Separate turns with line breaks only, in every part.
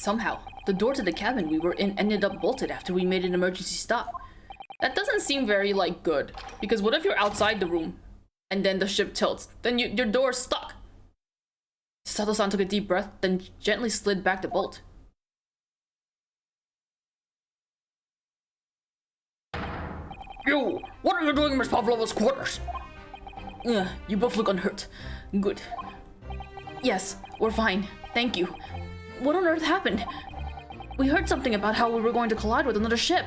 Somehow, the door to the cabin we were in ended up bolted after we made an emergency stop. That doesn't seem very, like, good. Because what if you're outside the room and then the ship tilts? Then your door's stuck. Susato-san took a deep breath, then gently slid back the bolt.
You! What are you doing in Miss Pavlova's quarters?
You both look unhurt. Good. Yes, we're fine. Thank you. What on earth happened? We heard something about how we were going to collide with another ship.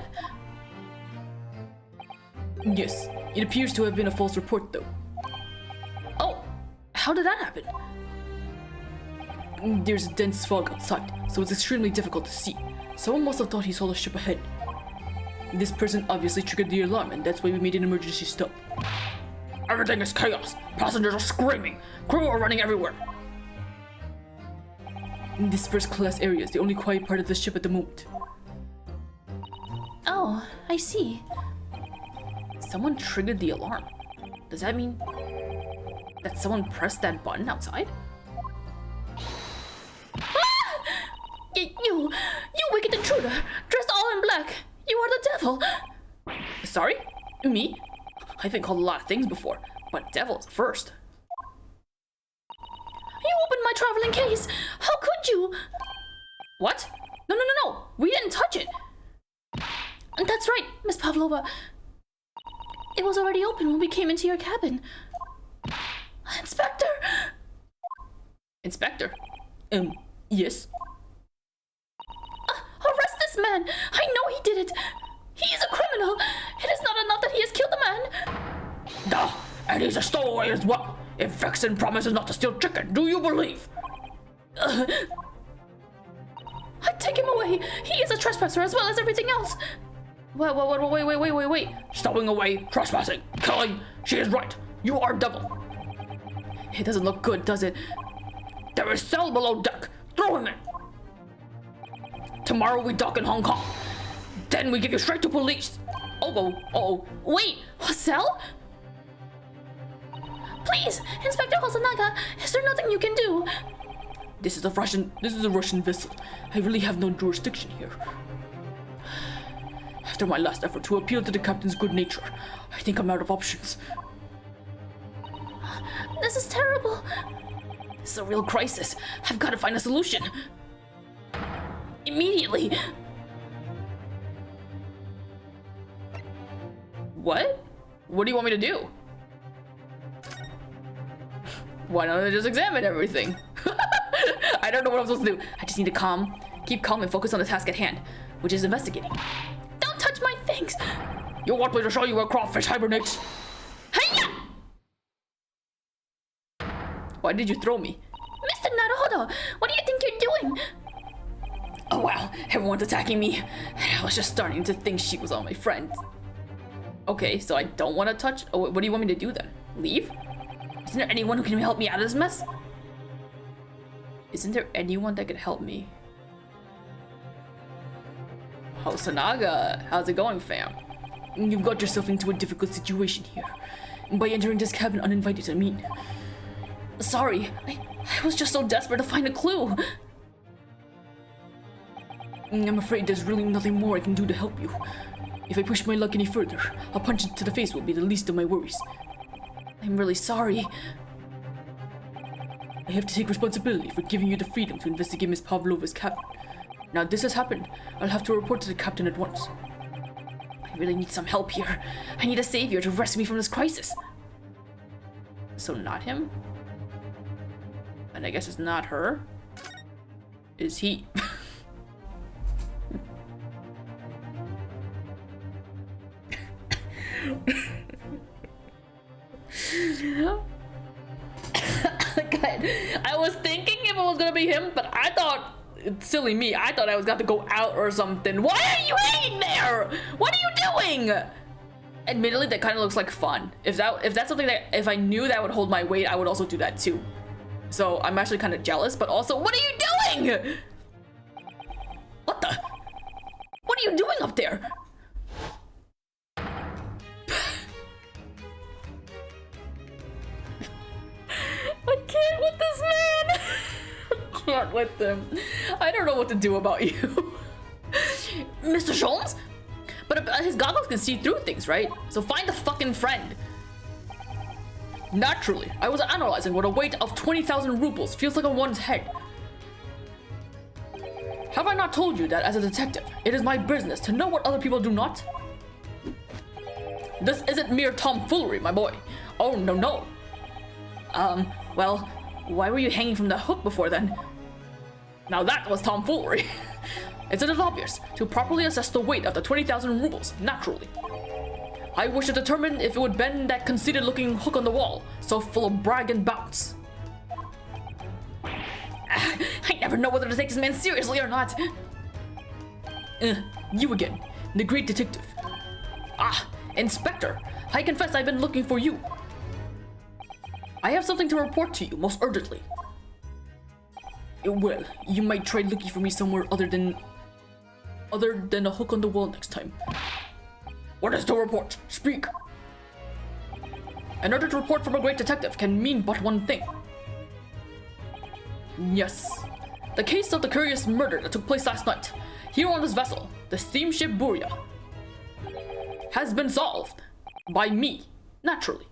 Yes, it appears to have been a false report though.
Oh, how did that happen?
There's dense fog outside, so it's extremely difficult to see. Someone must have thought he saw the ship ahead. This person obviously triggered the alarm, and that's why we made an emergency stop.
Everything is chaos. Passengers are screaming. Crew are running everywhere.
This first class area is the only quiet part of the ship at the moment.
Oh, I see. Someone triggered the alarm. Does that mean that someone pressed that button outside? Ah! You wicked intruder, dressed all in black. You are the devil. Sorry? Me? I've been called a lot of things before, but devil's first.
You opened my traveling case. How could you?
What? No. We didn't touch it.
That's right, Miss Pavlova. It was already open when we came into your cabin. Inspector!
Inspector?
Yes?
Arrest this man! I know he did it! He is a criminal! It is not enough that he has killed a man!
Duh! And he's a stowaway as well! If Vexen promises not to steal chicken, do you believe?
I take him away! He is a trespasser as well as everything else!
Wait.
Stowing away, trespassing, killing. She is right. You are devil.
It doesn't look good, does it?
There is cell below deck. Throw him in. Tomorrow we dock in Hong Kong. Then we give you straight to police.
Oh.
Wait, a cell? Please, Inspector Hosonaga, is there nothing you can do?
This is a Russian vessel. I really have no jurisdiction here. After my last effort to appeal to the captain's good nature, I think I'm out of options.
This is terrible.
This is a real crisis. I've got to find a solution. Immediately. What? What do you want me to do? Why don't I just examine everything? I don't know what I'm supposed to do. I just need to keep calm and focus on the task at hand, which is investigating.
Don't touch my things!
You want me to show you where crawfish hibernates?
Hiya!
Why did you throw me?
Mr. Naruhodo, what do you think you're doing?
Oh wow, everyone's attacking me. I was just starting to think she was all my friend. Okay, so I don't want to touch. Oh, what do you want me to do then? Leave? Isn't there anyone who can help me out of this mess? Isn't there anyone that could help me? Hosonaga, how's it going, fam?
You've got yourself into a difficult situation here. By entering this cabin uninvited, I mean.
Sorry, I was just so desperate to find a clue.
I'm afraid there's really nothing more I can do to help you. If I push my luck any further, a punch to the face will be the least of my worries.
I'm really sorry.
I have to take responsibility for giving you the freedom to investigate Miss Pavlova's cabin. Now this has happened, I'll have to report to the captain at once.
I really need some help here. I need a savior to rescue me from this crisis. So not him? And I guess it's not her. Is he? God, I was thinking if it was gonna be him, but I thought, silly me, I thought I was got to go out or something. Why are you hanging there? What are you doing? Admittedly, that kind of looks like fun. If that's something that, if I knew that would hold my weight, I would also do that too. So I'm actually kind of jealous, but also, what are you doing? What the? What are you doing up there? I can't with this man. I can't with them. I don't know what to do about you. Mr. Sholmes? But his goggles can see through things, right? So find a fucking friend.
Naturally, I was analyzing what a weight of 20,000 rubles feels like on one's head. Have I not told you that as a detective, it is my business to know what other people do not? This isn't mere tomfoolery, my boy. Oh, no, no.
Well, why were you hanging from the hook before then?
Now that was tomfoolery. Isn't it obvious? To properly assess the weight of the 20,000 rubles, naturally. I wish to determine if it would bend that conceited-looking hook on the wall, so full of brag and bounce.
I never know whether to take this man seriously or not.
You again, the great detective.
Ah, Inspector, I confess I've been looking for you.
I have something to report to you, most urgently. Well, you might try looking for me somewhere other than a hook on the wall next time.
What is to report? Speak.
An urgent report from a great detective can mean but one thing. Yes, the case of the curious murder that took place last night, here on this vessel, the steamship Buria, has been solved. By me, naturally.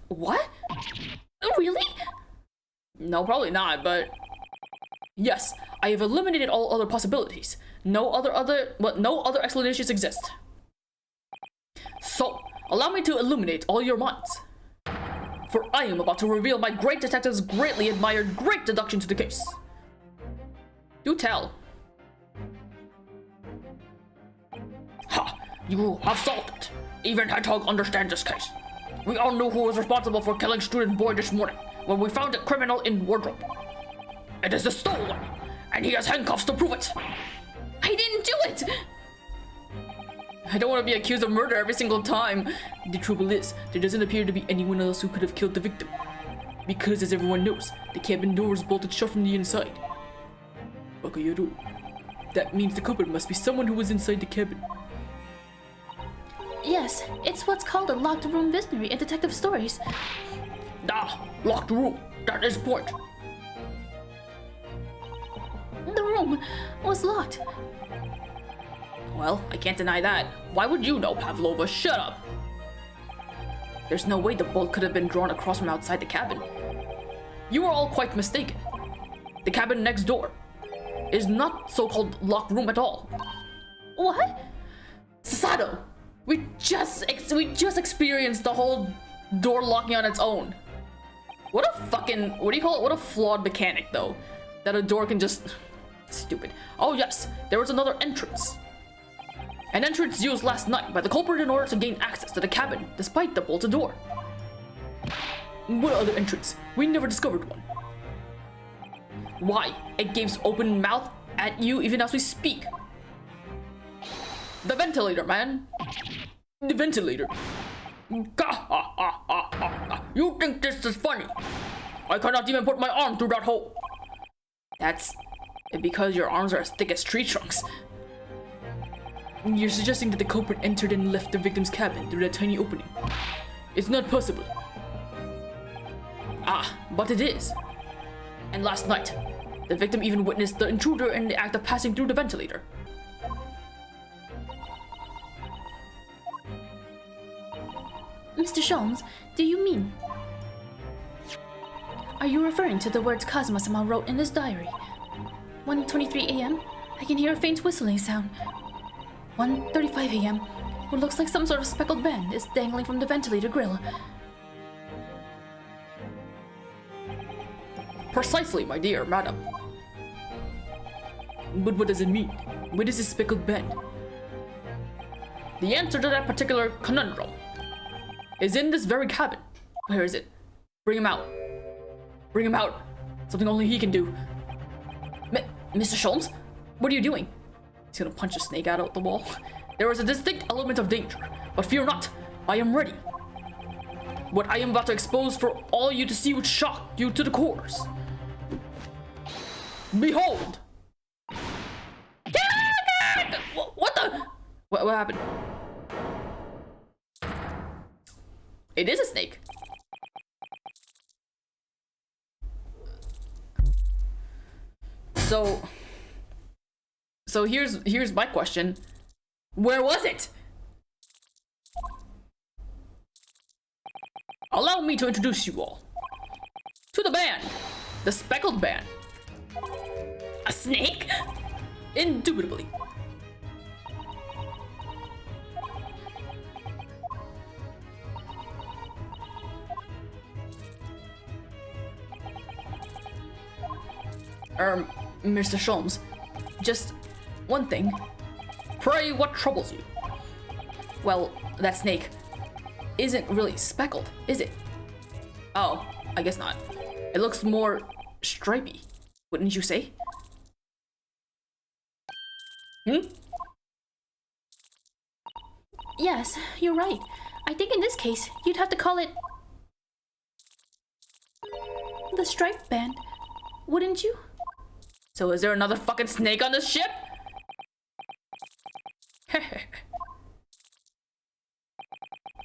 What? Really?
No, probably not, but... Yes, I have eliminated all other possibilities. No other explanations exist. So, allow me to illuminate all your minds. For I am about to reveal my great detective's greatly admired great deduction to the case. Do tell.
Ha! You have solved it. Even Hedgehog understands this case. We all knew who was responsible for killing student boy this morning when we found a criminal in wardrobe. It is the stolen, and he has handcuffs to prove it.
I didn't do it!
I don't want to be accused of murder every single time. The trouble is, there doesn't appear to be anyone else who could have killed the victim. Because, as everyone knows, the cabin door is bolted shut from the inside. Bakayaru. That means the culprit must be someone who was inside the cabin.
Yes, it's what's called a locked room mystery in detective stories.
Ah, locked room. That is point.
The room was locked.
Well, I can't deny that. Why would you know, Pavlova? Shut up! There's no way the bolt could have been drawn across from outside the cabin.
You are all quite mistaken. The cabin next door is not so-called locked room at all.
What?
Susato! We just experienced the whole door locking on its own. What a fucking, what do you call it? What a flawed mechanic, though. That a door can just... Stupid.
Oh yes, there was another entrance. An entrance used last night by the culprit in order to gain access to the cabin, despite the bolted door. What other entrance? We never discovered one. Why? It gapes open mouth at you even as we speak. The ventilator, man. The ventilator.
You think this is funny? I cannot even put my arm through that hole.
That's because your arms are as thick as tree trunks.
You're suggesting that the culprit entered and left the victim's cabin through that tiny opening. It's not possible. Ah, but it is. And last night, the victim even witnessed the intruder in the act of passing through the ventilator.
Mr. Sholmes, do you mean? Are you referring to the words Kazuma-sama wrote in his diary? 1:23 a.m. I can hear a faint whistling sound. 1:35 a.m. What looks like some sort of speckled band is dangling from the ventilator grill.
Precisely, my dear madam. But what does it mean? What is this speckled band? The answer to that particular conundrum is in this very cabin. Where is it? Bring him out. Bring him out. Something only he can do.
Mr. Sholmes?
What are you doing? He's gonna punch a snake out of the wall. There is a distinct element of danger, but fear not, I am ready. What I am about to expose for all you to see would shock you to the cores. Behold!
What the?
What happened?
It is a snake. So here's my question. Where was it? Allow me to introduce you all to the band, the Speckled Band.
A snake?
Indubitably. Mr. Sholmes, just one thing. Pray, what troubles you? Well, that snake isn't really speckled, is it? Oh, I guess not. It looks more stripy, wouldn't you say?
Yes, you're right. I think in this case, you'd have to call it the Striped Band, wouldn't you?
So is there another fucking snake on this ship?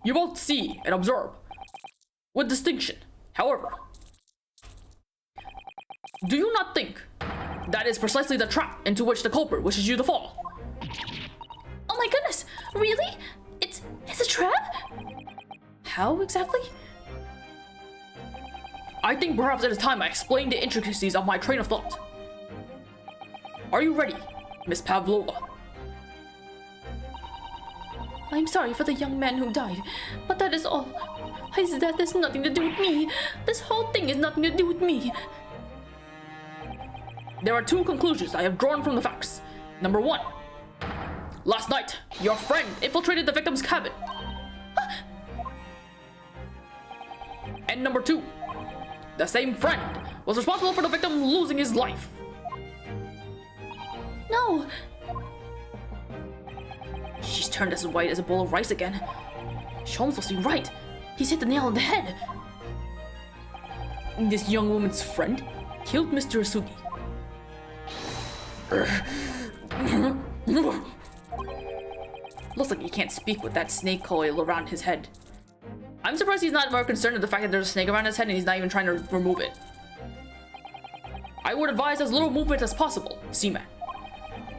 You both see and observe with distinction. However, do you not think that is precisely the trap into which the culprit wishes you to fall?
Oh my goodness, really? It's a trap? How exactly?
I think perhaps it is time I explain the intricacies of my train of thought. Are you ready, Miss Pavlova?
I'm sorry for the young man who died, but that is all. His death has nothing to do with me. This whole thing has nothing to do with me.
There are two conclusions I have drawn from the facts. Number one, last night, your friend infiltrated the victim's cabin. And number two, the same friend was responsible for the victim losing his life.
No.
She's turned as white as a bowl of rice again. Sholmes must be right. He's hit the nail on the head. This young woman's friend killed Mr. Asugi. Looks like he can't speak with that snake coil around his head. I'm surprised he's not more concerned with the fact that there's a snake around his head and he's not even trying to remove it. I would advise as little movement as possible, Seaman.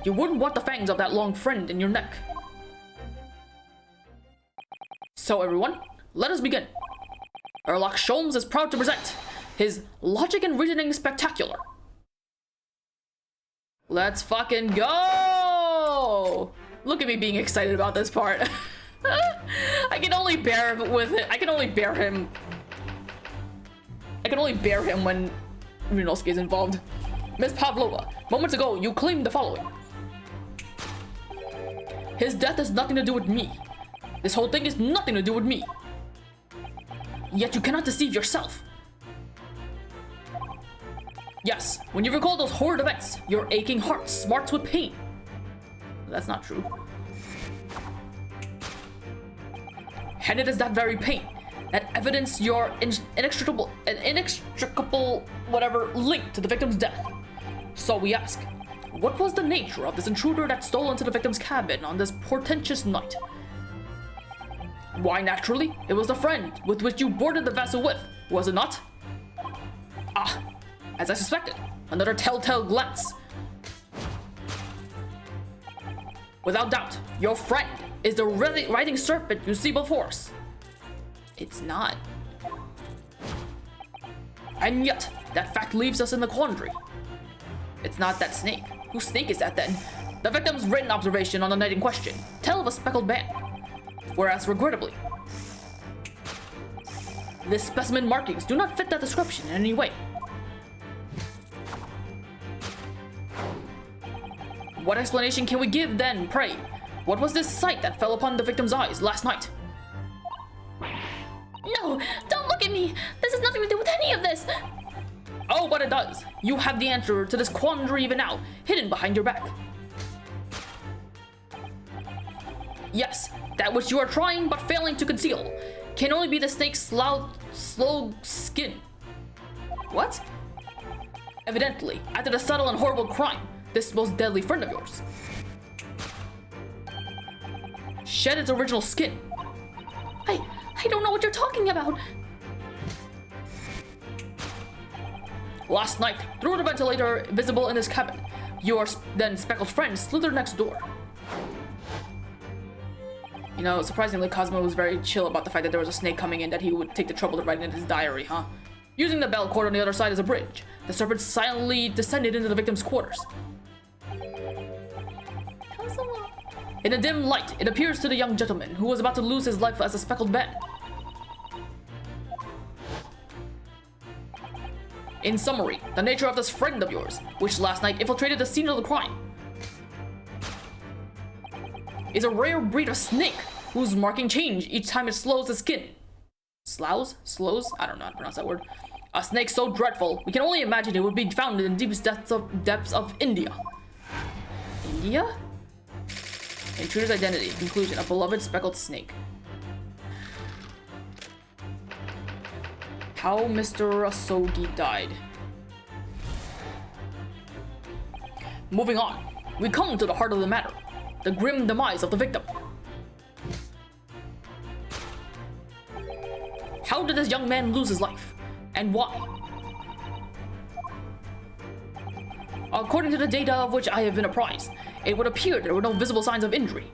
You wouldn't want the fangs of that long friend in your neck. So everyone, let us begin. Herlock Sholmes is proud to present his Logic and Reasoning Spectacular. Let's fucking go! Look at me being excited about this part. I can only bear with it. I can only bear him when Ryunosuke is involved. Miss Pavlova, moments ago you claimed the following. His death has nothing to do with me. This whole thing is nothing to do with me. Yet you cannot deceive yourself. Yes, when you recall those horrid events, your aching heart smarts with pain. That's not true. And it is that very pain that evidenced your inextricable whatever link to the victim's death. So we ask, what was the nature of this intruder that stole into the victim's cabin on this portentous night? Why, naturally, it was the friend with which you boarded the vessel with, was it not? Ah, as I suspected, another telltale glance. Without doubt, your friend is the writhing serpent you see before us. It's not. And yet, that fact leaves us in the quandary. It's not that snake. Whose snake is that then? The victim's written observation on the night in question tell of a speckled band. Whereas, regrettably, this specimen markings do not fit that description in any way. What explanation can we give then, pray? What was this sight that fell upon the victim's eyes last night?
No, don't look at me. This has nothing to do with any of this.
Oh, but it does. You have the answer to this quandary even now, hidden behind your back. Yes, that which you are trying but failing to conceal can only be the snake's slow skin. What? Evidently, after the subtle and horrible crime, this most deadly friend of yours shed its original skin.
I don't know what you're talking about.
Last night, through the ventilator visible in his cabin, your then speckled friend slithered next door. You know, surprisingly, Cosmo was very chill about the fact that there was a snake coming in that he would take the trouble to write in his diary, huh? Using the bell cord on the other side as a bridge, the serpent silently descended into the victim's quarters. In a dim light, it appears to the young gentleman who was about to lose his life as a speckled band. In summary, the nature of this friend of yours, which last night infiltrated the scene of the crime, is a rare breed of snake whose marking change each time it slows the skin. Slows? I don't know how to pronounce that word. A snake so dreadful, we can only imagine it would be found in the deepest depths of India. India? Intruder's identity. Conclusion. A beloved speckled snake. How Mr. Asogi died. Moving on, we come to the heart of the matter. The grim demise of the victim. How did this young man lose his life? And why? According to the data of which I have been apprised, it would appear there were no visible signs of injury.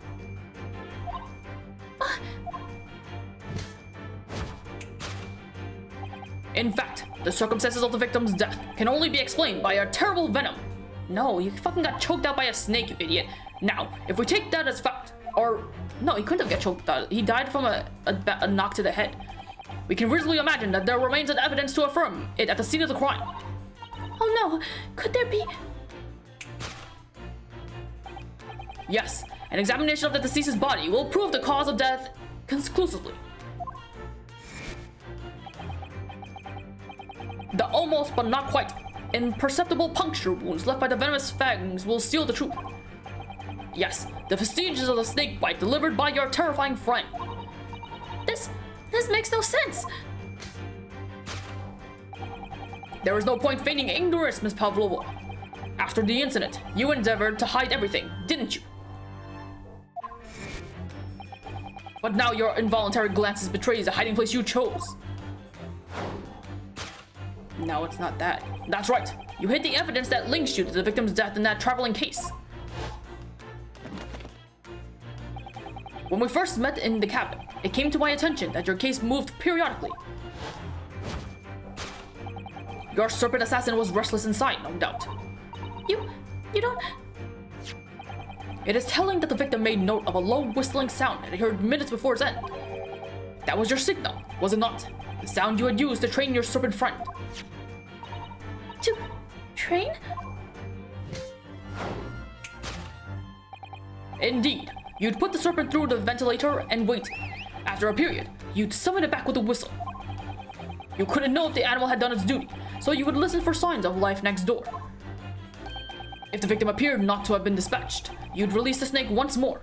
In fact, the circumstances of the victim's death can only be explained by a terrible venom. No, he fucking got choked out by a snake, you idiot. Now, if we take that as fact, or no, he couldn't have got choked out. He died from a knock to the head. We can reasonably imagine that there remains an evidence to affirm it at the scene of the crime.
Oh no, could there be...
Yes, an examination of the deceased's body will prove the cause of death conclusively. The almost but not quite imperceptible puncture wounds left by the venomous fangs will seal the truth. Yes, the vestiges of the snake bite delivered by your terrifying friend.
This makes no sense.
There is no point feigning ignorance, Miss Pavlova. After the incident, you endeavored to hide everything, didn't you? But now your involuntary glances betrays the hiding place you chose. No, it's not that. That's right. You hid the evidence that links you to the victim's death in that traveling case. When we first met in the cabin, it came to my attention that your case moved periodically. Your serpent assassin was restless inside, no doubt.
You don't...
It is telling that the victim made note of a low whistling sound that he heard minutes before its end. That was your signal, was it not? The sound you had used to train your serpent friend.
To train?
Indeed. You'd put the serpent through the ventilator and wait. After a period, you'd summon it back with a whistle. You couldn't know if the animal had done its duty, so you would listen for signs of life next door. If the victim appeared not to have been dispatched, you'd release the snake once more.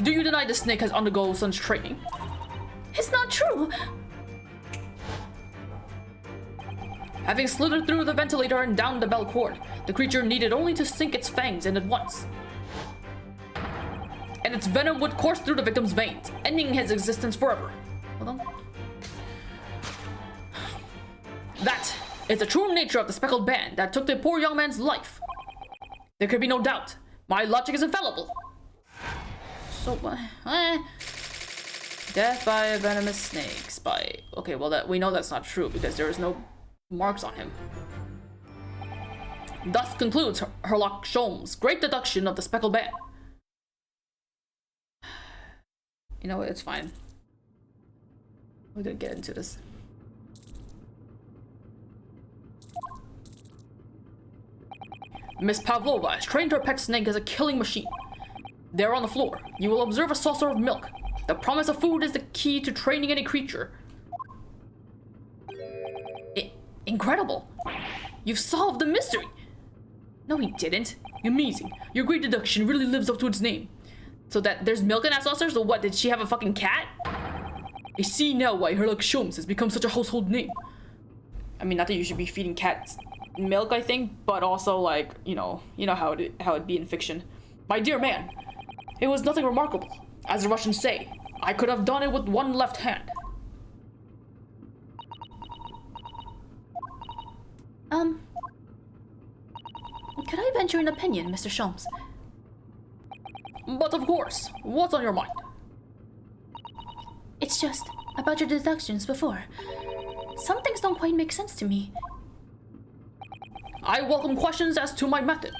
Do you deny the snake has undergone such training?
It's not true.
Having slithered through the ventilator and down the bell cord, the creature needed only to sink its fangs in at once. And its venom would course through the victim's veins, ending his existence forever. Hold on. That is the true nature of the speckled band that took the poor young man's life. There could be no doubt. My logic is infallible. So, death by venomous snakes by... Okay, well, we know that's not true because there is no marks on him. Thus concludes Herlock Sholmes' great deduction of the speckled band. You know what, it's fine. We're gonna get into this. Miss Pavlova has trained her pet snake as a killing machine. There on the floor, you will observe a saucer of milk. The promise of food is the key to training any creature. Incredible! You've solved the mystery! No, he didn't. Amazing. Your great deduction really lives up to its name. So that there's milk in that saucer? So what, did she have a fucking cat? I see now why Herlock Sholmes has become such a household name. I mean, not that you should be feeding cats milk, I think, but also, like, you know how it'd be in fiction. My dear man, it was nothing remarkable. As the Russians say, I could have done it with one left hand.
venture an opinion, Mr. Sholmes.
But of course, what's on your mind?
It's just about your deductions before. Some things don't quite make sense to me.
I welcome questions as to my method,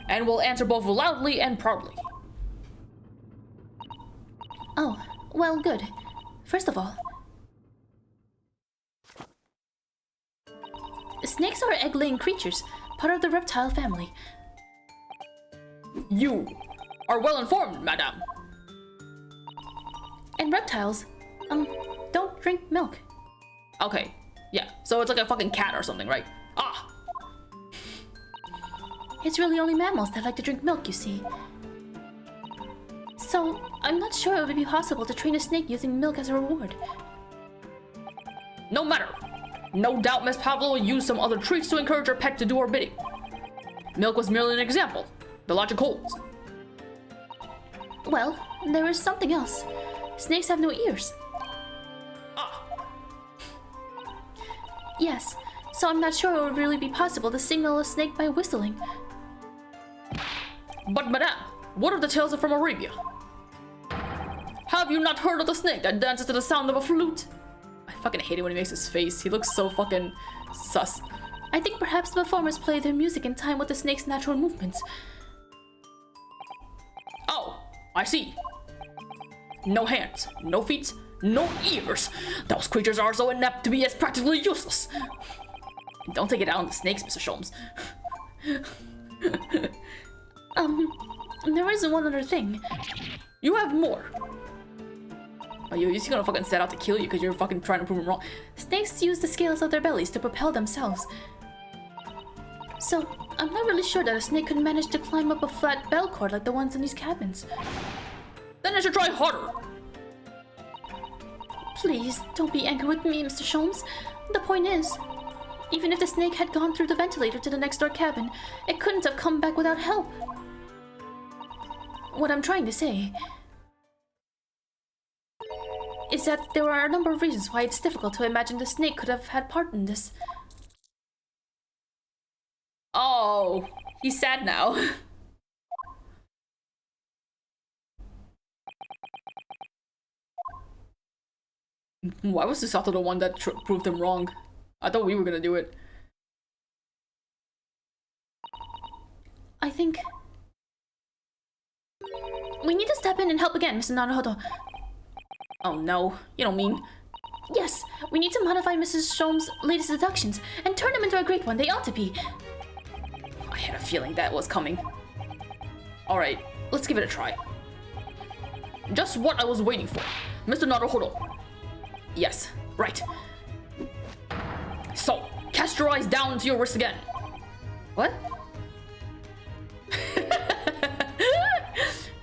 and will answer both loudly and proudly.
Oh, well, good. First of all, snakes are egg-laying creatures, part of the reptile family.
You are well informed, madame.
And reptiles, don't drink milk.
Okay, yeah, so it's like a fucking cat or something, right? Ah!
It's really only mammals that like to drink milk, you see. So, I'm not sure it would be possible to train a snake using milk as a reward.
No matter. No doubt Miss Pavlova used some other treats to encourage her pet to do her bidding. Milk was merely an example. The logic holds.
Well, there is something else. Snakes have no ears.
Ah!
Yes, so I'm not sure it would really be possible to signal a snake by whistling.
But madame, what of the tales from Arabia? Have you not heard of the snake that dances to the sound of a flute?
I fucking hate it when he makes his face. He looks so fucking sus.
I think perhaps the performers play their music in time with the snake's natural movements.
Oh, I see. No hands, no feet, no ears. Those creatures are so inept to be as practically useless.
Don't take it out on the snakes, Mr. Sholmes.
There is one other thing.
You have more.
Oh, he's gonna fucking set out to kill you because you're fucking trying to prove him wrong.
Snakes use the scales of their bellies to propel themselves. So, I'm not really sure that a snake could manage to climb up a flat bell cord like the ones in these cabins.
Then I should try harder.
Please, don't be angry with me, Mr. Sholmes. The point is, even if the snake had gone through the ventilator to the next door cabin, it couldn't have come back without help. What I'm trying to say is that there are a number of reasons why it's difficult to imagine the snake could have had part in this.
Oh, he's sad now. Why was Susato the one that proved him wrong? I thought we were gonna do it.
I think we need to step in and help again, Mr. Naruhodo.
Oh no, you don't mean...
Yes, we need to modify Mrs. Sholmes' latest deductions and turn them into a great one. They ought to be.
I had a feeling that was coming. Alright, let's give it a try.
Just what I was waiting for. Mr. Naruhodo.
Yes, right.
So, cast your eyes down to your wrist again.
What?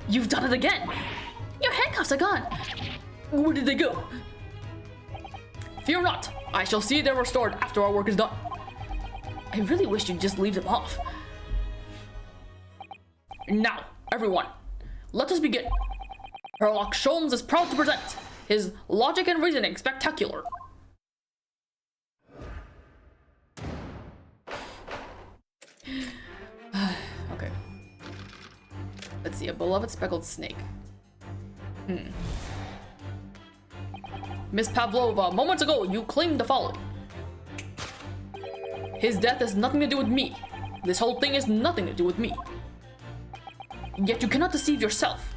You've done it again.
Your handcuffs are gone.
Where did they go? Fear not. I shall see they're restored after our work is done.
I really wish you'd just leave them off.
Now, everyone, let us begin. Herlock Sholmes is proud to present his Logic and Reasoning Spectacular.
Okay. Let's see, a beloved speckled snake.
Miss Pavlova, moments ago you claimed the following. His death has nothing to do with me. This whole thing has nothing to do with me. Yet you cannot deceive yourself.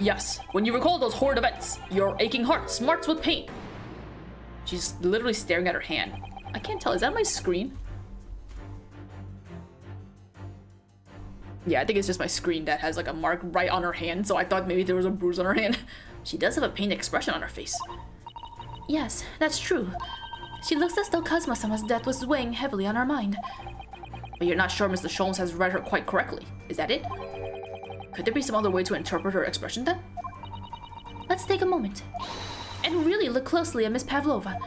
Yes, when you recall those horrid events, your aching heart smarts with pain.
She's literally staring at her hand. I can't tell, is that my screen? Yeah, I think it's just my screen that has like a mark right on her hand, so I thought maybe there was a bruise on her hand. She does have a pained expression on her face.
Yes, that's true. She looks as though Kazuma-sama's death was weighing heavily on her mind.
But you're not sure Mr. Sholmes has read her quite correctly. Is that it? Could there be some other way to interpret her expression then?
Let's take a moment and really look closely at Miss Pavlova.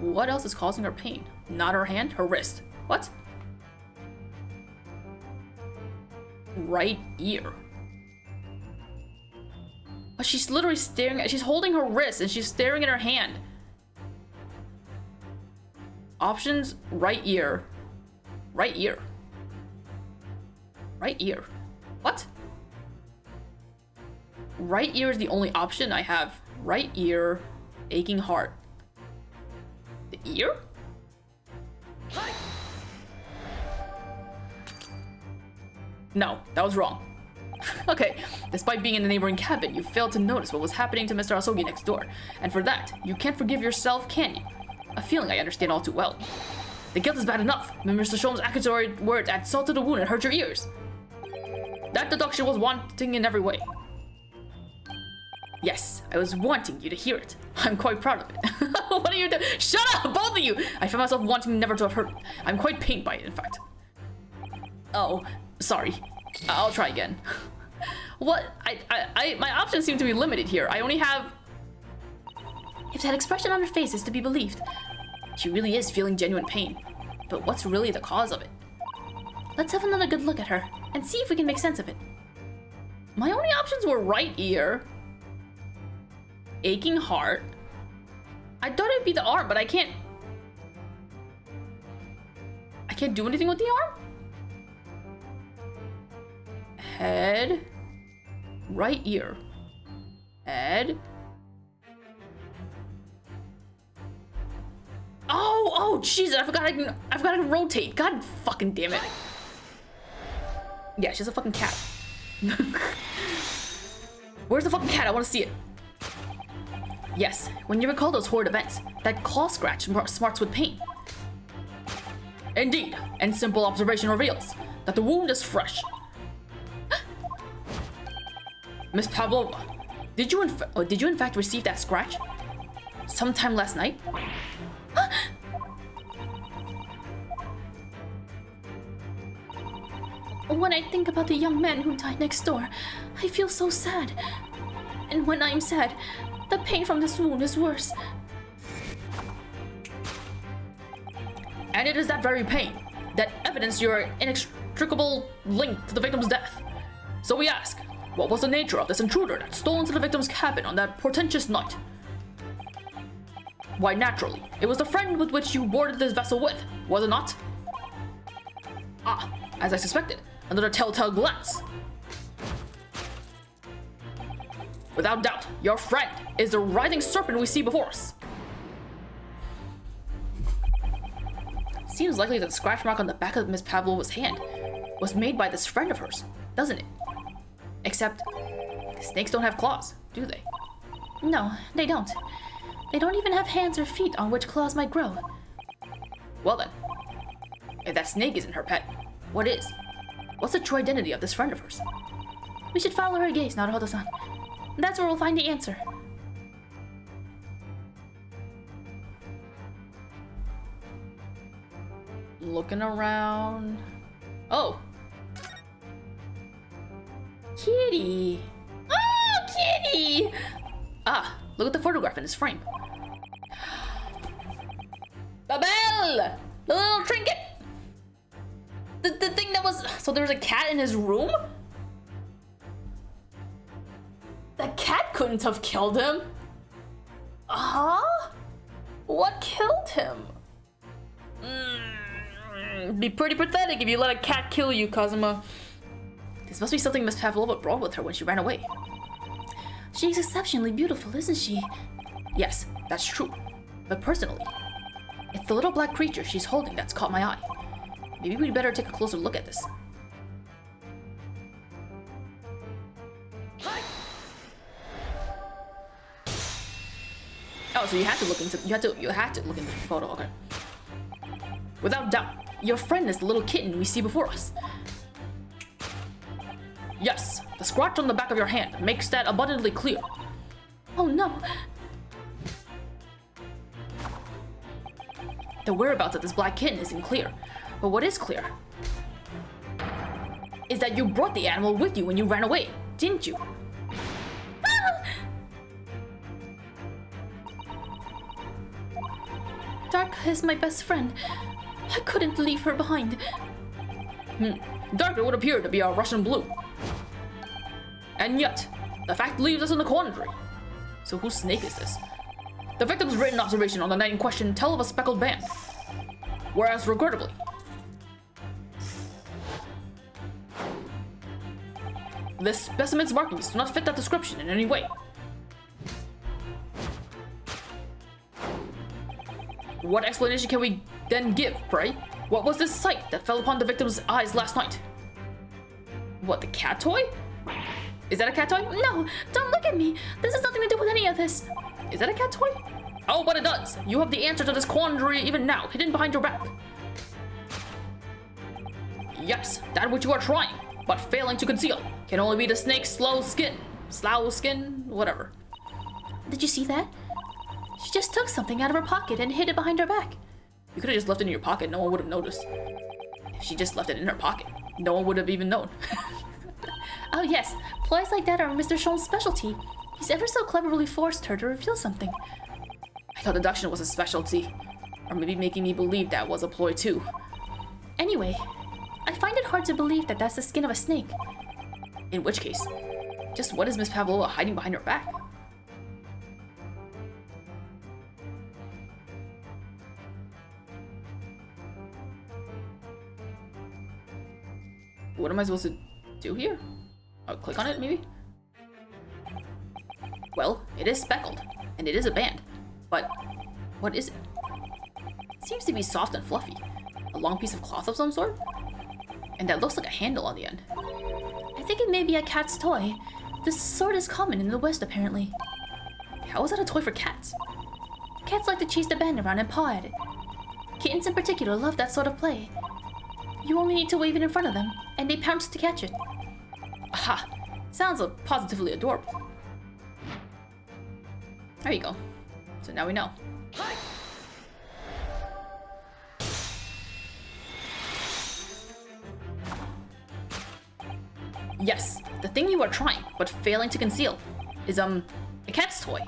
What else is causing her pain? Not her hand, her wrist. What? Right ear. But she's literally staring at, she's holding her wrist and she's staring at her hand. Options, right ear. Right ear. Right ear. What? Right ear is the only option I have. Right ear, aching heart. The ear? No, that was wrong. Okay, despite being in the neighboring cabin, you failed to notice what was happening to Mr. Asogi next door. And for that, you can't forgive yourself, can you? A feeling I understand all too well. The guilt is bad enough, but Mr. Sholmes' accusatory words add salt to the wound and hurt your ears. That deduction was wanting in every way. Yes, I was wanting you to hear it. I'm quite proud of it. What are you doing? Shut up, both of you! I found myself wanting never to have heard it. I'm quite pained by it, in fact. Oh, sorry. I'll try again. What? My options seem to be limited here. I only have...
If that expression on her face is to be believed,
she really is feeling genuine pain. But what's really the cause of it?
Let's have another good look at her and see if we can make sense of it.
My only options were right ear, aching heart. I thought it'd be the arm, but I can't do anything with the arm? Head, right ear, head. Oh, jeez, I forgot I can rotate. God fucking damn it. Yeah, she's a fucking cat. Where's the fucking cat? I want to see it. Yes, when you recall those horrid events, that claw scratch smarts with pain. Indeed, and simple observation reveals that the wound is fresh. Miss Pavlova, did you in fact receive that scratch sometime last night?
When I think about the young man who died next door, I feel so sad. And when I'm sad, the pain from this wound is worse.
And it is that very pain that evidenced your inextricable link to the victim's death. So we ask, what was the nature of this intruder that stole into the victim's cabin on that portentous night? Why, naturally, it was the friend with which you boarded this vessel with, was it not? Ah, as I suspected, another telltale glance. Without doubt, your friend is the writhing serpent we see before us. Seems likely that the scratch mark on the back of Miss Pavlova's hand was made by this friend of hers, doesn't it? Except, snakes don't have claws, do they?
No, they don't. They don't even have hands or feet on which claws might grow.
Well then, if that snake isn't her pet, what is? What's the true identity of this friend of hers?
We should follow her gaze, Naruhodo-san. That's where we'll find the answer.
Looking around. Oh!
Kitty!
Oh, kitty! Ah, look at the photograph in this frame. The bell! The little trinket! The thing that was... So there was a cat in his room? The cat couldn't have killed him. Huh? What killed him? It'd be pretty pathetic if you let a cat kill you, Kazuma. This must be something Miss Pavlova brought with her when she ran away.
She's exceptionally beautiful, isn't she?
Yes, that's true. But personally, it's the little black creature she's holding that's caught my eye. Maybe we'd better take a closer look at this. Oh, so you had to look into the photo, okay. Without doubt, your friend is the little kitten we see before us. Yes, the scratch on the back of your hand makes that abundantly clear.
Oh no!
The whereabouts of this black kitten isn't clear, but what is clear is that you brought the animal with you when you ran away, didn't you?
Darka is my best friend. I couldn't leave her behind.
Darka would appear to be a Russian blue. And yet, the fact leaves us in a quandary. So whose snake is this? The victim's written observation on the night in question tell of a speckled band.
whereas regrettably, this specimen's markings do not fit that description in any way. What explanation can we then give, pray? What was this sight that fell upon the victim's eyes last night? What, the cat toy? Is that a cat toy?
No, don't look at me. This has nothing to do with any of this.
Is that a cat toy? Oh, but it does. You have the answer to this quandary even now, hidden behind your back. Yes, that which you are trying, but failing to conceal, can only be the snake's slow skin, whatever.
Did you see that? She just took something out of her pocket and hid it behind her back.
You could have just left it in your pocket, no one would have noticed. If she just left it in her pocket, no one would have even known.
Oh yes, ploys like that are Mr. Sholmes' specialty. He's ever so cleverly forced her to reveal something.
I thought deduction was a specialty. Or maybe making me believe that was a ploy too.
Anyway, I find it hard to believe that that's the skin of a snake.
In which case, just what is Miss Pavlova hiding behind her back? What am I supposed to do here? I'll click on it, maybe? Well, it is speckled, and it is a band. But what is it? It seems to be soft and fluffy. A long piece of cloth of some sort? And that looks like a handle on the end.
I think it may be a cat's toy. This sort is common in the West, apparently.
How is that a toy for cats?
Cats like to chase the band around and paw at it. Kittens in particular love that sort of play. You only need to wave it in front of them, and they pounce to catch it.
Aha! Sounds positively adorable. There you go. So now we know. Yes, the thing you are trying, but failing to conceal, is, a cat's toy.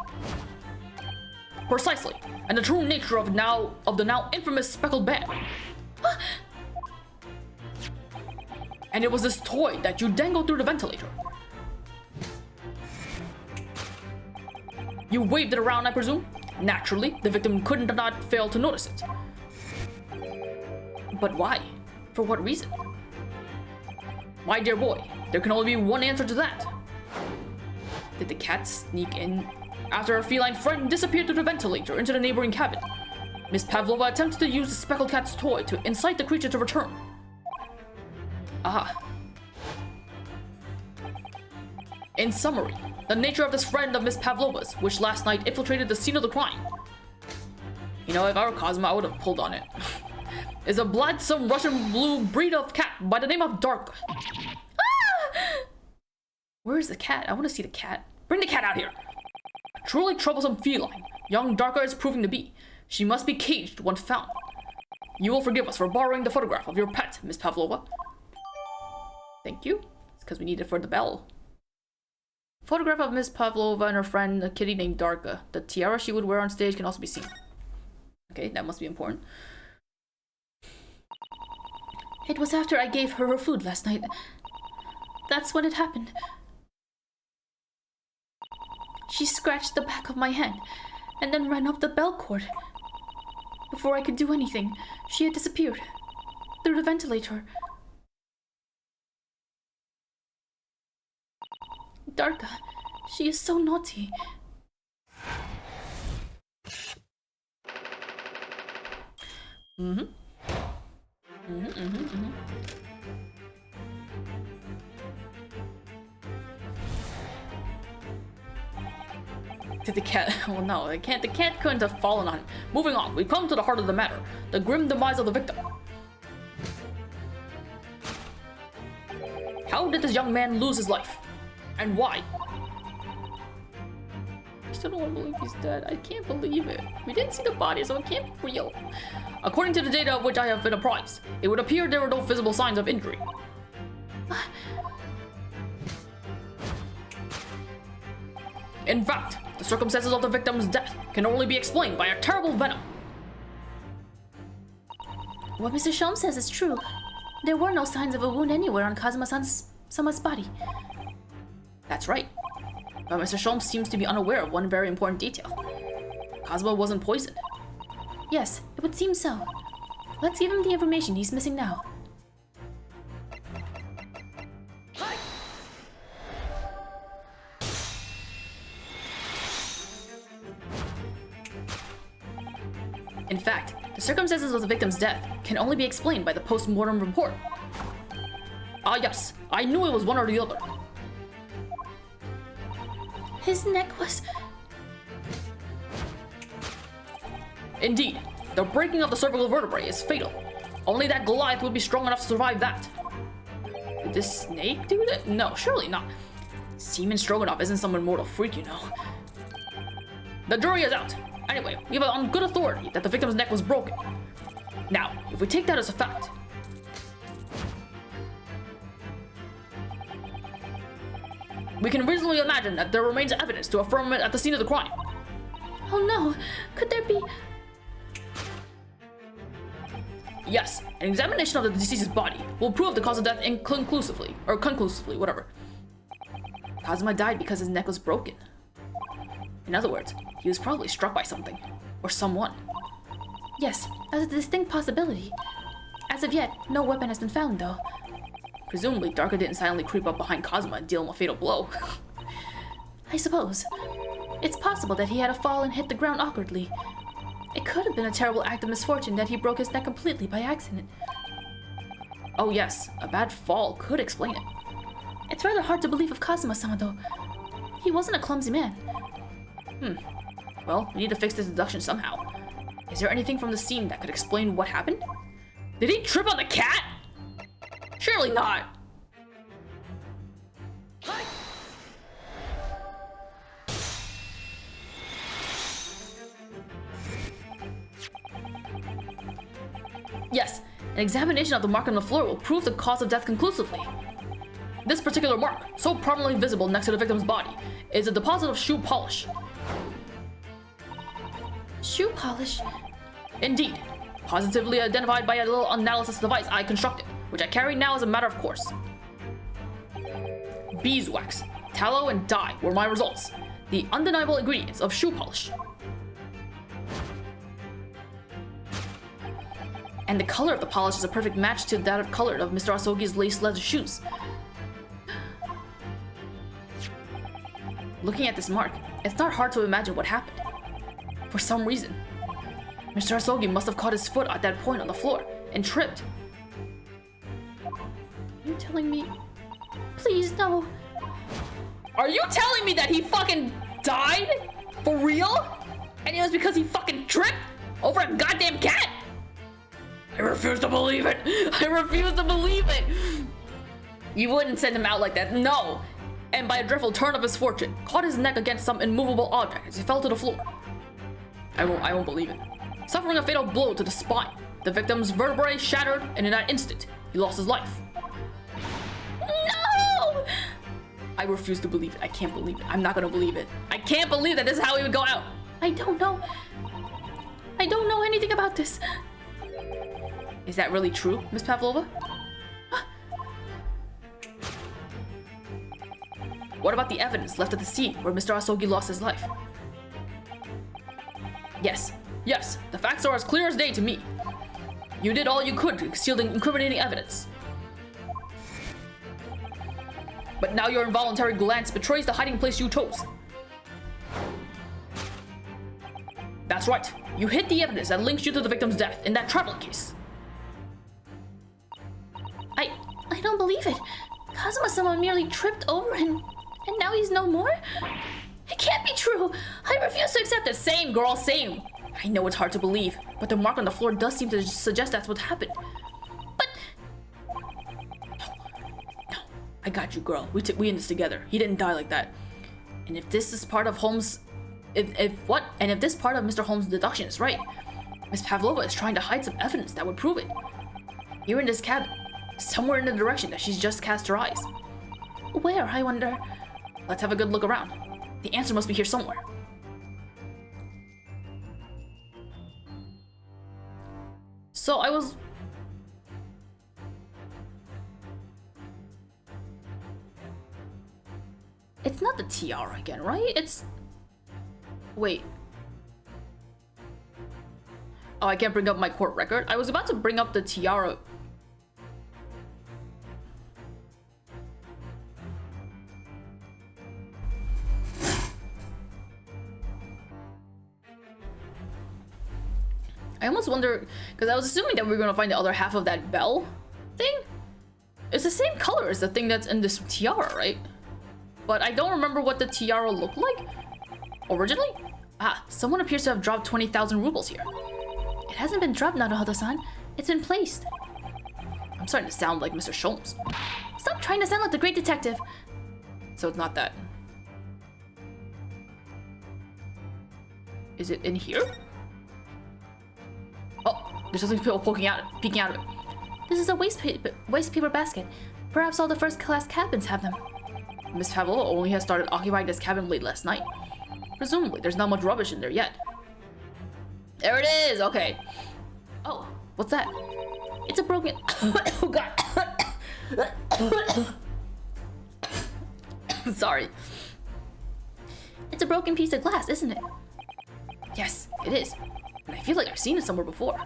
Precisely, and the true nature of the now infamous speckled band. And it was this toy that you dangled through the ventilator. You waved it around, I presume? Naturally, the victim could not fail to notice it. But why? For what reason? My dear boy, there can only be one answer to that. Did the cat sneak in after her feline friend disappeared through the ventilator into the neighboring cabin? Miss Pavlova attempted to use the speckled cat's toy to incite the creature to return. Ah. In summary, the nature of this friend of Miss Pavlova's, which last night infiltrated the scene of the crime. You know, if I were Cosmo, I would have pulled on it. Is a bloodsome Russian blue breed of cat by the name of Darka. Ah! Where is the cat? I want to see the cat. Bring the cat out here. A truly troublesome feline, young Darka is proving to be. She must be caged once found. You will forgive us for borrowing the photograph of your pet, Miss Pavlova. Thank you. It's because we need it for the bell. Photograph of Miss Pavlova and her friend, a kitty named Darka. The tiara she would wear on stage can also be seen. Okay, that must be important.
It was after I gave her food last night. That's when it happened. She scratched the back of my hand and then ran up the bell cord. Before I could do anything, she had disappeared through the ventilator. Darka, she is so naughty.
Did the cat? Well, no, the cat couldn't have fallen on him. Moving on, we come to the heart of the matter: the grim demise of the victim. How did this young man lose his life? And why? I still don't want to believe he's dead. I can't believe it. We didn't see the body, so it can't be real. According to the data of which I have been apprised, it would appear there were no visible signs of injury. In fact, the circumstances of the victim's death can only be explained by a terrible venom.
What Mr. Sholmes says is true. There were no signs of a wound anywhere on Kazuma-sama's body.
That's right. But Mr. Sholmes seems to be unaware of one very important detail. Kazuma wasn't poisoned.
Yes, it would seem so. Let's give him the information he's missing now.
In fact, the circumstances of the victim's death can only be explained by the post-mortem report. Ah yes, I knew it was one or the other.
His neck was...
Indeed, the breaking of the cervical vertebrae is fatal. Only that Goliath would be strong enough to survive that. Did this snake do that? No, surely not. Seaman Stroganoff isn't some immortal freak, you know. The jury is out. Anyway, we have it on good authority that the victim's neck was broken. Now, if we take that as a fact, we can reasonably imagine that there remains evidence to affirm it at the scene of the crime.
Oh no, could there be...
Yes, an examination of the deceased's body will prove the cause of death conclusively, whatever. Kazuma died because his neck was broken. In other words, he was probably struck by something, or someone.
Yes, that's a distinct possibility. As of yet, no weapon has been found, though.
Presumably, Darka didn't silently creep up behind Kazuma and deal him a fatal blow.
I suppose. It's possible that he had a fall and hit the ground awkwardly. It could have been a terrible act of misfortune that he broke his neck completely by accident.
Oh yes, a bad fall could explain it.
It's rather hard to believe of Kazuma-sama, though. He wasn't a clumsy man.
Well, we need to fix this deduction somehow. Is there anything from the scene that could explain what happened? Did he trip on the cat? Surely not. Yes, an examination of the mark on the floor will prove the cause of death conclusively. This particular mark, so prominently visible next to the victim's body, is a deposit of shoe polish.
Shoe polish?
Indeed, positively identified by a little analysis device I constructed, which I carry now as a matter of course. Beeswax, tallow, and dye were my results, the undeniable ingredients of shoe polish. And the color of the polish is a perfect match to that of color of Mr. Asogi's lace leather shoes. Looking at this mark, it's not hard to imagine what happened. For some reason, Mr. Asogi must have caught his foot at that point on the floor and tripped.
You're telling me... Please, no.
Are you telling me that he fucking died? For real? And it was because he fucking tripped over a goddamn cat? I refuse to believe it. I refuse to believe it. You wouldn't send him out like that, no. And by a dreadful turn of his fortune, caught his neck against some immovable object as he fell to the floor. I won't believe it. Suffering a fatal blow to the spine, the victim's vertebrae shattered, and in that instant, he lost his life.
No!
I refuse to believe it. I can't believe it. I'm not gonna believe it. I can't believe that this is how he would go out.
I don't know. I don't know anything about this.
Is that really true, Miss Pavlova? What about the evidence left at the scene where Mr. Asogi lost his life? Yes, the facts are as clear as day to me. You did all you could to conceal the incriminating evidence. But now your involuntary glance betrays the hiding place you chose. That's right, you hid the evidence that links you to the victim's death in that traveling case.
I don't believe it. Kazuma-sama merely tripped over and now he's no more? It can't be true. I refuse to accept it.
Same, girl, same. I know it's hard to believe, but the mark on the floor does seem to suggest that's what happened.
But...
No, I got you, girl. We in this together. He didn't die like that. And if this is part of Holmes... if this part of Mr. Holmes' deduction is right, Miss Pavlova is trying to hide some evidence that would prove it. Here in this cabin, somewhere in the direction that she's just cast her eyes.
Where, I wonder?
Let's have a good look around. The answer must be here somewhere. So I was... It's not the tiara again, right? It's... Wait. Oh, I can't bring up my court record. I was about to bring up the tiara. I almost wonder, because I was assuming that we were going to find the other half of that bell thing. It's the same color as the thing that's in this tiara, right? But I don't remember what the tiara looked like originally. Ah, someone appears to have dropped 20,000 rubles here.
It hasn't been dropped, Naruhodo-san. It's been placed.
I'm starting to sound like Mr. Sholmes.
Stop trying to sound like the great detective.
So it's not that. Is it in here? Oh, there's something peeking out of it.
This is a waste paper basket. Perhaps all the first class cabins have them.
Miss Pavlova only has started occupying this cabin late last night. Presumably, there's not much rubbish in there yet. There it is! Okay. Oh, what's that?
It's a broken...
Oh god. Sorry.
It's a broken piece of glass, isn't it?
Yes, it is. And I feel like I've seen it somewhere before.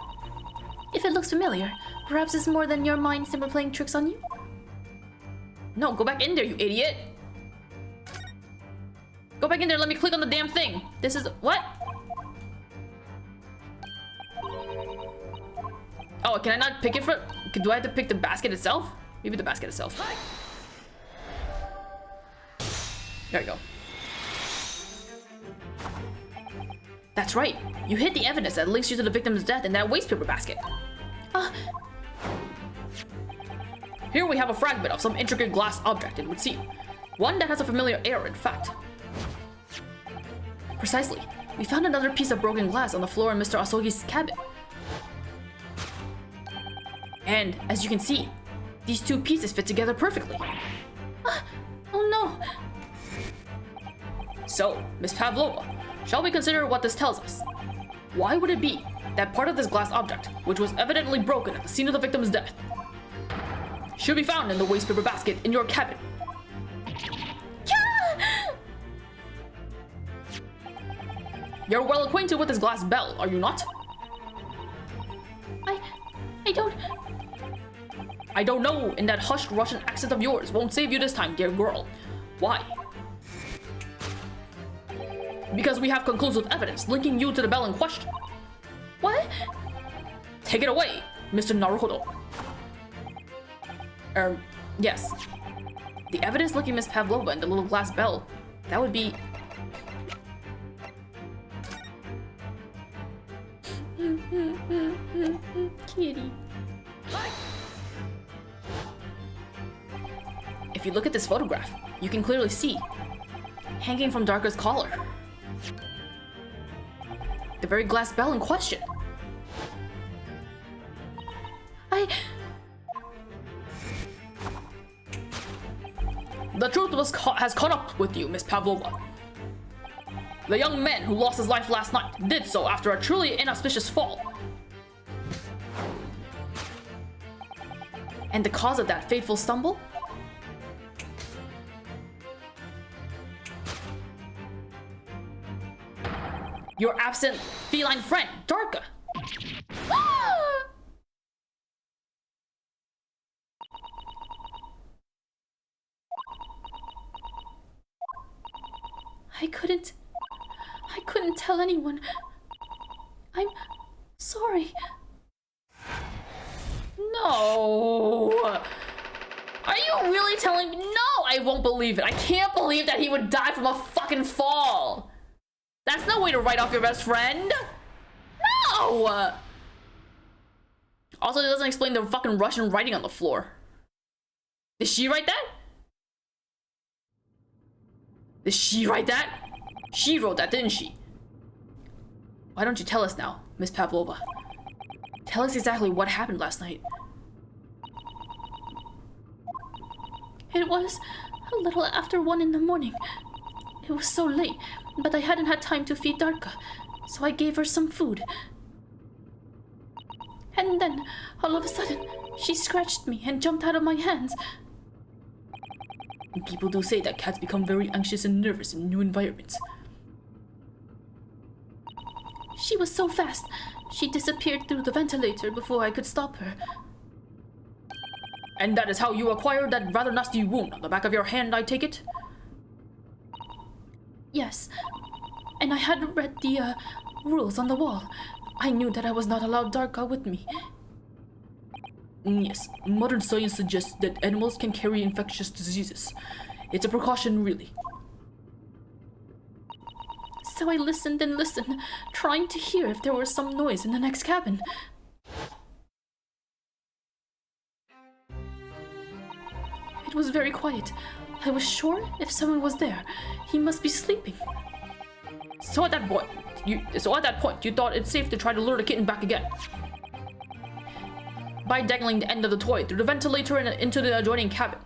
If it looks familiar, perhaps it's more than your mind simply playing tricks on you?
No, go back in there, you idiot! Go back in there, let me click on the damn thing! This is... what? Oh, can I not pick it for... do I have to pick the basket itself? Maybe the basket itself. There you go. That's right. You hid the evidence that links you to the victim's death in that waste paper basket. Here we have a fragment of some intricate glass object, it would seem. One that has a familiar air, in fact. Precisely. We found another piece of broken glass on the floor in Mr. Asogi's cabin. And, as you can see, these two pieces fit together perfectly.
Oh no!
So, Miss Pavlova, shall we consider what this tells us? Why would it be that part of this glass object, which was evidently broken at the scene of the victim's death, should be found in the waste paper basket in your cabin? You're well acquainted with this glass bell, are you not? I don't know, in that hushed Russian accent of yours won't save you this time, dear girl. Why? Because we have conclusive evidence linking you to the bell in question.
What?
Take it away, Mr. Naruhodo. Yes. The evidence linking Miss Pavlova and the little glass bell, that would be...
Kitty.
If you look at this photograph, you can clearly see, hanging from Darka's collar, the very glass bell in question. The truth has caught up with you, Miss Pavlova. The young man who lost his life last night did so after a truly inauspicious fall. And the cause of that fateful stumble? Your absent feline friend, Darka.
I couldn't tell anyone. I'm sorry.
No. Are you really telling me? No, I won't believe it. I can't believe that he would die from a fucking fall. That's no way to write off your best friend. No. Also, it doesn't explain the fucking Russian writing on the floor. Did she write that? Did she write that? She wrote that, didn't she? Why don't you tell us now, Miss Pavlova? Tell us exactly what happened last night.
It was a little after 1 in the morning. It was so late, but I hadn't had time to feed Darka, so I gave her some food. And then, all of a sudden, she scratched me and jumped out of my hands.
People do say that cats become very anxious and nervous in new environments.
She was so fast She disappeared through the ventilator before I could stop her.
And that is how you acquired that rather nasty wound on the back of your hand, I take it?
Yes. And I had read the rules on the wall. I knew that I was not allowed Darka with me.
Yes, modern science suggests that animals can carry infectious diseases. It's a precaution, really.
So I listened and listened, trying to hear if there was some noise in the next cabin. It was very quiet. I was sure if someone was there, he must be sleeping.
So at that point, you thought it's safe to try to lure the kitten back again. By dangling the end of the toy through the ventilator and into the adjoining cabin.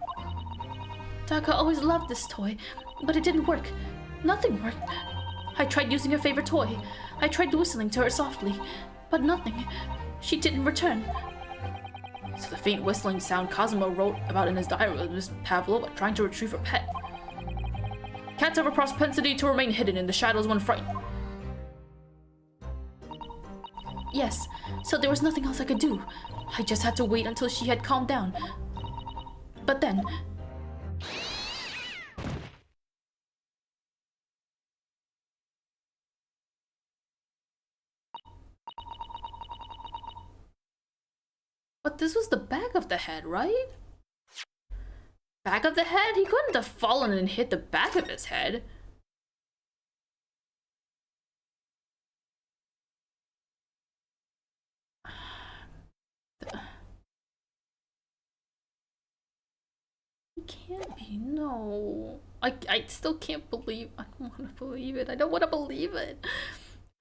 Darka always loved this toy, but it didn't work. Nothing worked. I tried using her favorite toy. I tried whistling to her softly, but nothing. She didn't return.
So the faint whistling sound Kazuma wrote about in his diary was Pavlova trying to retrieve her pet. Cats have a propensity to remain hidden in the shadows when frightened.
Yes, so there was nothing else I could do. I just had to wait until she had calmed down. But then...
But this was the back of the head, right? Back of the head? He couldn't have fallen and hit the back of his head. It can't be, no. I still can't believe, I don't want to believe it. I don't want to believe it.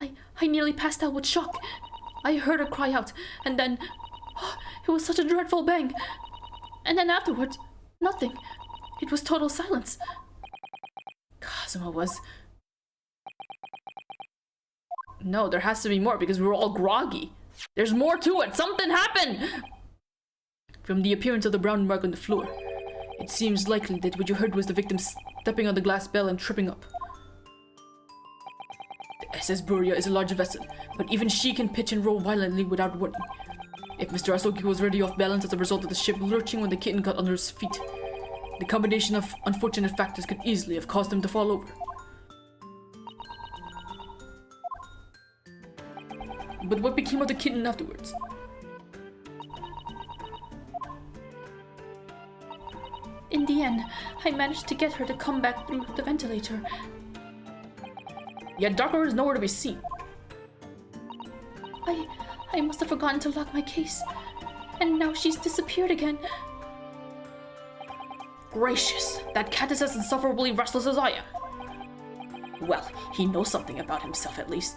I nearly passed out with shock. I heard her cry out, and then... it was such a dreadful bang. And then afterwards, nothing. It was total silence.
Kazuma was... No, there has to be more because we were all groggy. There's more to it. Something happened! From the appearance of the brown mark on the floor, it seems likely that what you heard was the victim stepping on the glass bell and tripping up. The SS Buria is a large vessel, but even she can pitch and roll violently without warning. If Mr. Asoki was already off balance as a result of the ship lurching when the kitten got under his feet, the combination of unfortunate factors could easily have caused him to fall over. But what became of the kitten afterwards?
In the end, I managed to get her to come back through the ventilator.
Yet Darker is nowhere to be seen.
I must have forgotten to lock my case. And now she's disappeared again.
Gracious, that cat is as insufferably restless as I am. Well, he knows something about himself at least.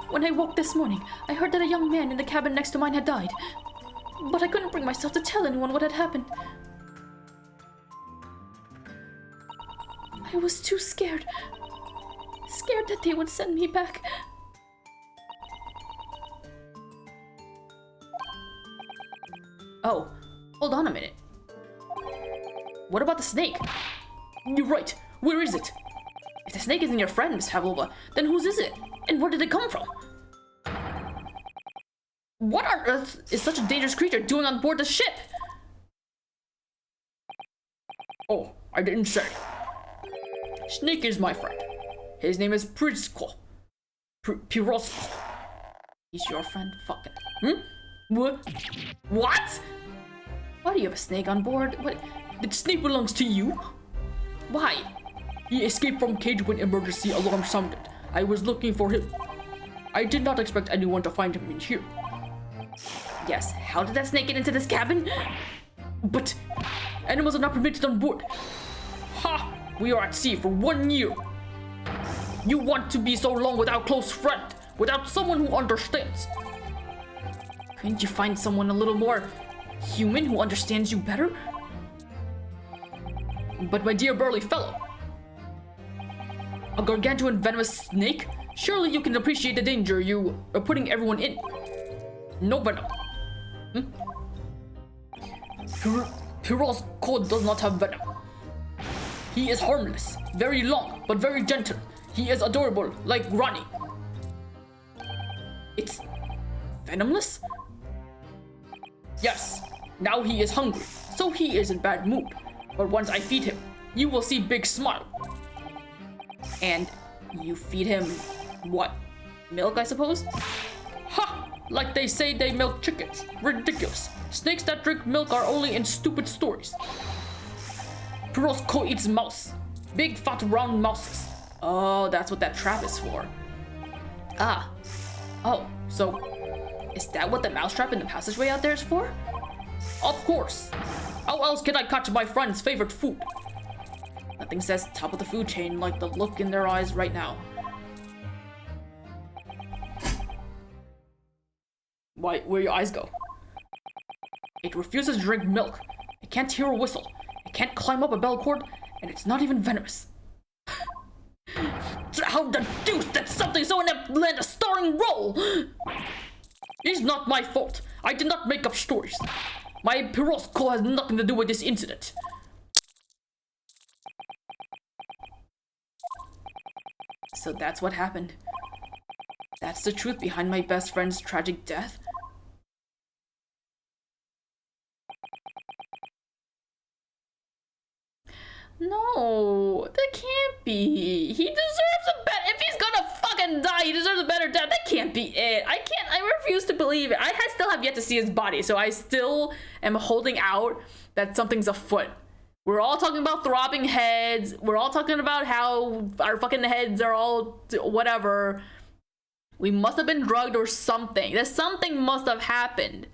When I woke this morning, I heard that a young man in the cabin next to mine had died. But I couldn't bring myself to tell anyone what had happened. I was too scared. Scared that they would send me back.
Oh, hold on a minute. What about the snake? You're right. Where is it? If the snake isn't your friend, Miss Pavlova, then whose is it? And where did it come from? What on earth is such a dangerous creature doing on board the ship? Oh, I didn't say. Snake is my friend. His name is Prisko. Pirosko. He's your friend? Fucking. What? What? Why do you have a snake on board? What? The snake belongs to you? Why? He escaped from cage when emergency alarm sounded. I was looking for him. I did not expect anyone to find him in here. Yes, how did that snake get into this cabin? But animals are not permitted on board. Ha! We are at sea for 1 year. You want to be so long without close friend, without someone who understands. Couldn't you find someone a little more human who understands you better? But my dear burly fellow, a gargantuan venomous snake? Surely you can appreciate the danger you are putting everyone in. No venom. Piro's code does not have venom. He is harmless, very long, but very gentle. He is adorable, like Ronnie.
venomless? Yes, now he is hungry, so he is in bad mood. But once I feed him, you will see big smile.
And you feed him what? Milk, I suppose?
Ha! Like they say they milk chickens. Ridiculous. Snakes that drink milk are only in stupid stories. Pirosco eats mouse. Big fat round mouses.
Oh, that's what that trap is for. Ah. Oh, so is that what the mousetrap in the passageway out there is for?
Of course. How else can I catch my friend's favorite food?
Nothing says top of the food chain like the look in their eyes right now.
Why, where your eyes go? It refuses to drink milk. It can't hear a whistle. It can't climb up a bell cord, and it's not even venomous. How the deuce did something so inept land a starring role? It's not my fault. I did not make up stories. My Pirosco has nothing to do with this incident.
So that's what happened. That's the truth behind my best friend's tragic death? No, that can't be. He deserves a better. If he's gonna fucking die, he deserves a better death. That can't be it. I refuse to believe it. I still have yet to see his body, so I still am holding out that something's afoot. We're all talking about throbbing heads. We're all talking about how our fucking heads are all whatever. We must have been drugged or something. Something must have happened.